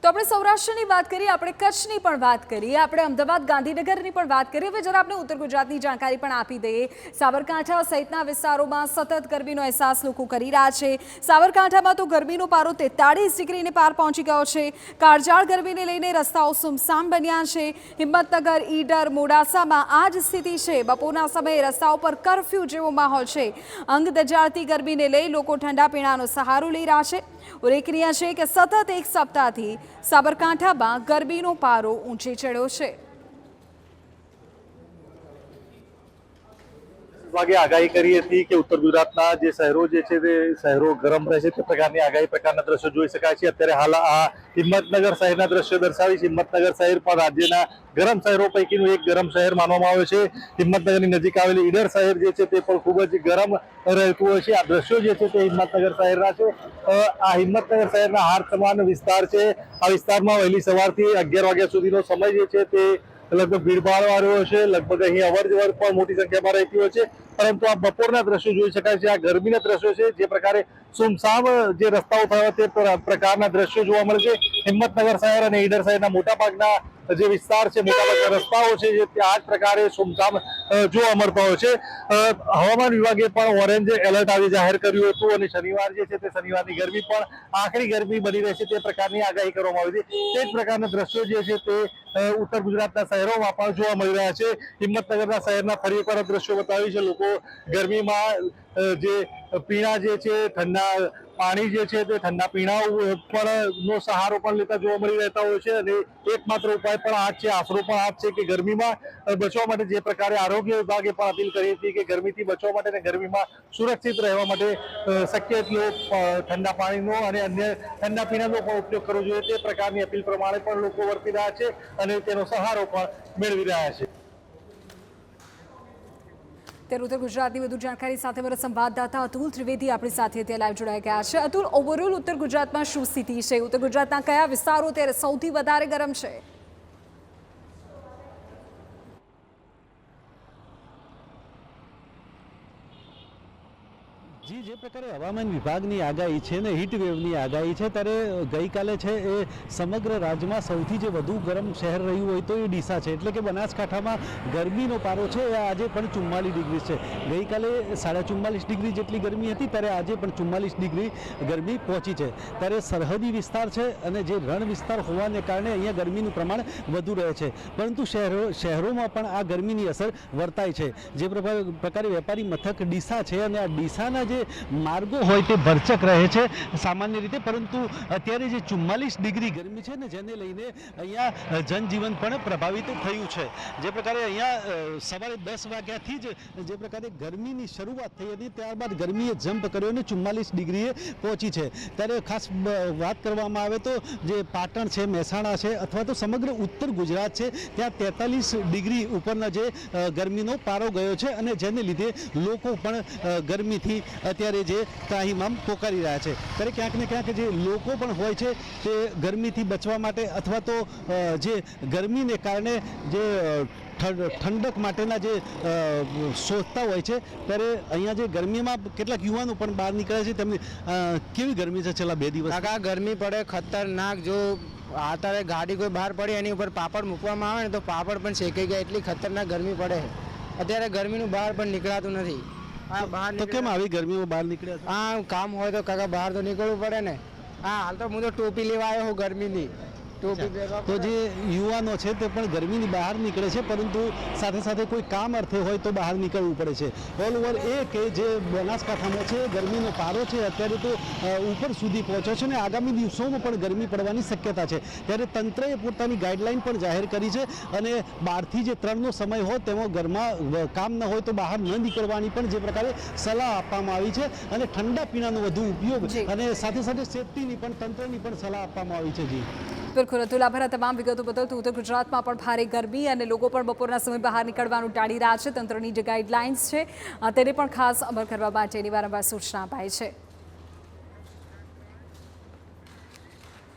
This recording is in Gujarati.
તો આપણે સૌરાષ્ટ્રની વાત કરીએ, આપણે કચ્છની પણ વાત કરીએ, આપણે અમદાવાદ ગાંધીનગરની પણ વાત કરીએ। હવે જરા આપણે ઉત્તર ગુજરાતની જાણકારી પણ આપી દઈએ। સાબરકાંઠા સહિતના વિસ્તારોમાં સતત ગરમીનો અહેસાસ લોકો કરી રહ્યા છે। સાબરકાંઠામાં તો ગરમીનો પારો 43 ડિગ્રીને પાર પહોંચી ગયો છે। કાળઝાળ ગરમીને લઈને રસ્તાઓ સુમસામ બન્યા છે। હિંમતનગર, ઈડર, મોડાસામાં આ જ સ્થિતિ છે। બપોરના સમયે રસ્તાઓ પર કર્ફ્યુ જેવો માહોલ છે। અંગ દજાડતી ગરમીને લઈ લોકો ઠંડા પીણાનો સહારો લઈ રહ્યા છે। ઉલ્લેખનીય છે કે સતત એક સપ્તાહથી સાબરકાંઠામાં ગરમીનો પારો ઊંચે ચડ્યો છે। વિભાગે આગાહી કરી હતી કે ઉત્તર ગુજરાતના જે શહેરો છે તે શહેરો ગરમ રહેશે તે પ્રકારની આગાહી પ્રકારના દ્રશ્યો જોઈ શકાય છે। અત્યારે હાલ આ હિંમતનગર શહેરના દ્રશ્યો દર્શાવી છે। હિંમતનગર શહેર પણ રાજ્યના ગરમ શહેરો પૈકીનું એક ગરમ શહેર માનવામાં આવે છે। હિંમતનગરની નજીક આવેલી ઈડર શહેર જે છે તે પણ ખૂબ જ ગરમ રહેતું હોય છે। આ દ્રશ્યો જે છે તે હિંમતનગર શહેરના છે। આ હિંમતનગર શહેરના હાર સમાન વિસ્તાર છે। આ વિસ્તારમાં વહેલી સવારથી 11 વાગ્યા સુધીનો સમય જે છે તે લગભગ ભીડભાડ વાળો હશે। લગભગ અહીં અવર જવર પણ મોટી સંખ્યામાં રહેતી હોય છે। પરંતુ આ બપોરના દ્રશ્યો જોઈ શકાય છે। આ ગરમીના દ્રશ્યો છે, જે પ્રકારે સુમસામ જે રસ્તાઓ થયા તે પ્રકારના દ્રશ્યો જોવા મળે છે। હિંમતનગર શહેર અને ઈડર શહેરના મોટાભાગના જે વિસ્તાર છે, મોટાભાગના રસ્તાઓ છે, જે આ જ પ્રકારે સુમસામ જોવા મળતા હોય છે। હવામાન વિભાગે પણ ઓરેન્જ એલર્ટ આજે જાહેર કર્યું હતું અને શનિવાર જે છે તે શનિવારની ગરમી પણ આખરી ગરમી બની રહેશે તે પ્રકારની આગાહી કરવામાં આવી હતી। તે જ પ્રકારના દ્રશ્યો જે છે તે ઉત્તર ગુજરાતના શહેરોમાં પણ જોવા મળી રહ્યા છે। હિંમતનગરના શહેરના ફરી એકવાર દ્રશ્યો બતાવી છે। લોકો ગરમીમાં જે પીણા જે છે, ઠંડા પાણી જે છે તે ઠંડા પીણાઓ પણ નો સહારો પણ લેતા જોવા મળી રહેતા હોય છે અને એકમાત્ર ઉપાય પણ આ જ છે, આશરો પણ આ જ છે કે ગરમીમાં બચવા માટે જે પ્રકારે આરોગ્ય વિભાગે પણ અપીલ કરી હતી કે ગરમીથી બચવા માટે અને ગરમીમાં સુરક્ષિત રહેવા માટે શક્ય એટલો ઠંડા પાણીનો અને અન્ય ઠંડા પીણાનો પણ ઉપયોગ કરવો જોઈએ, તે પ્રકારની અપીલ પ્રમાણે પણ લોકો વર્તી રહ્યા છે અને તેનો સહારો પણ મેળવી રહ્યા છે। ત્યારે ઉત્તર ગુજરાતની વધુ જાણકારી સાથે મારા સંવાદદાતા અતુલ ત્રિવેદી આપણી સાથે ત્યાં લાઈવ જોડાઈ ગયા છે। અતુલ, ઓવરઓલ ઉત્તર ગુજરાતમાં શું સ્થિતિ છે? ઉત્તર ગુજરાતના કયા વિસ્તારો અત્યારે સૌથી વધારે ગરમ છે? જી, જે પ્રકારે હવામાન વિભાગની આગાહી છે ને હીટ વેવની આગાહી છે, ત્યારે ગઈકાલે છે એ સમગ્ર રાજ્યમાં સૌથી જે વધુ ગરમ શહેર રહ્યું હોય તો એ ડીસા છે। એટલે કે બનાસકાંઠામાં ગરમીનો પારો છે એ આજે પણ 44 ડિગ્રી છે। ગઈકાલે 44.5 ડિગ્રી જેટલી ગરમી હતી, ત્યારે આજે પણ 44 ડિગ્રી ગરમી પહોંચી છે। ત્યારે સરહદી વિસ્તાર છે અને જે રણ વિસ્તાર હોવાને કારણે અહીંયા ગરમીનું પ્રમાણ વધુ રહે છે, પરંતુ શહેરોમાં પણ આ ગરમીની અસર વર્તાય છે। જે પ્રકારે વેપારી મથક ડીસા છે અને આ ડીસાના જે માર્ગો હોય તે ભરચક રહે છે સામાન્ય રીતે, પરંતુ અત્યારે જે 44 ડિગ્રી ગરમી છે ને, જેને લઈને અહીંયા જનજીવન પણ પ્રભાવિત થયું છે। જે પ્રકારે અહીંયા સવારે 10 વાગ્યાથી જ જે પ્રકારે ગરમીની શરૂઆત થઈ હતી, ત્યારબાદ ગરમીએ જમ્પ કર્યો અને 44 ડિગ્રીએ પહોંચી છે। ત્યારે ખાસ વાત કરવામાં આવે તો જે પાટણ છે, મહેસાણા છે અથવા તો સમગ્ર ઉત્તર ગુજરાત છે, ત્યાં 43 ડિગ્રી ઉપરના જે ગરમીનો પારો ગયો છે અને જેને લીધે લોકો પણ ગરમીથી અત્યારે જે ત્રાહિમામ પોકારી રહ્યા છે। ત્યારે ક્યાંક ને ક્યાંક જે લોકો પણ હોય છે તે ગરમીથી બચવા માટે અથવા તો જે ગરમીને કારણે જે ઠંડક માટેના જે શોધતા હોય છે, ત્યારે અહીંયા જે ગરમીમાં કેટલાક યુવાનો પણ બહાર નીકળે છે। તેમની કેવી ગરમી છે છેલ્લા 2 દિવસ? કાકા, ગરમી પડે ખતરનાક। જો અત્યારે ગાડી કોઈ બહાર પડી એની ઉપર પાપડ મૂકવામાં આવે ને તો પાપડ પણ શેકાઈ ગયા, એટલી ખતરનાક ગરમી પડે છે। અત્યારે ગરમીનું બહાર પણ નીકળાતું નથી। હા, બહાર તો કેમ આવી ગરમીમાં બહાર નીકળ્યા? હા, કામ હોય તો કાકા બહાર તો નીકળવું પડે ને। હા, હાલ તો હું તો ટોપી લેવા આવ્યો હું ગરમીની। તો જે યુવાનો છે તે પણ ગરમીની બહાર નીકળે છે, પરંતુ સાથે સાથે કોઈ કામ અર્થે હોય તો બહાર નીકળવું પડે છે। ઓલ ઓવર એ કે જે બનાસકાંઠામાં છે ગરમીનો પારો છે અત્યારે તો ઉપર સુધી પહોંચ્યો છે અને આગામી દિવસોમાં પણ ગરમી પડવાની શક્યતા છે। ત્યારે તંત્રએ પોતાની ગાઈડલાઈન પણ જાહેર કરી છે અને 12થી જે 3નો સમય હોય તેમાં ઘરમાં કામ ન હોય તો બહાર ન નીકળવાની પણ જે પ્રકારે સલાહ આપવામાં આવી છે અને ઠંડા પીણાનો વધુ ઉપયોગ અને સાથે સાથે સેફટીની પણ તંત્રની પણ સલાહ આપવામાં આવી છે। જી બિલકુલ અતુલ, આભાર તમામ વિગતો બદલ। તો ઉત્તર ગુજરાતમાં પણ ભારે ગરમી અને લોકો પણ બપોરના સમય બહાર નીકળવાનું ટાળી રહ્યા છે। તંત્રની જે ગાઈડલાઇન્સ છે તેને પણ ખાસ અમલ કરવા માટેની વારંવાર સૂચના અપાઈ છે।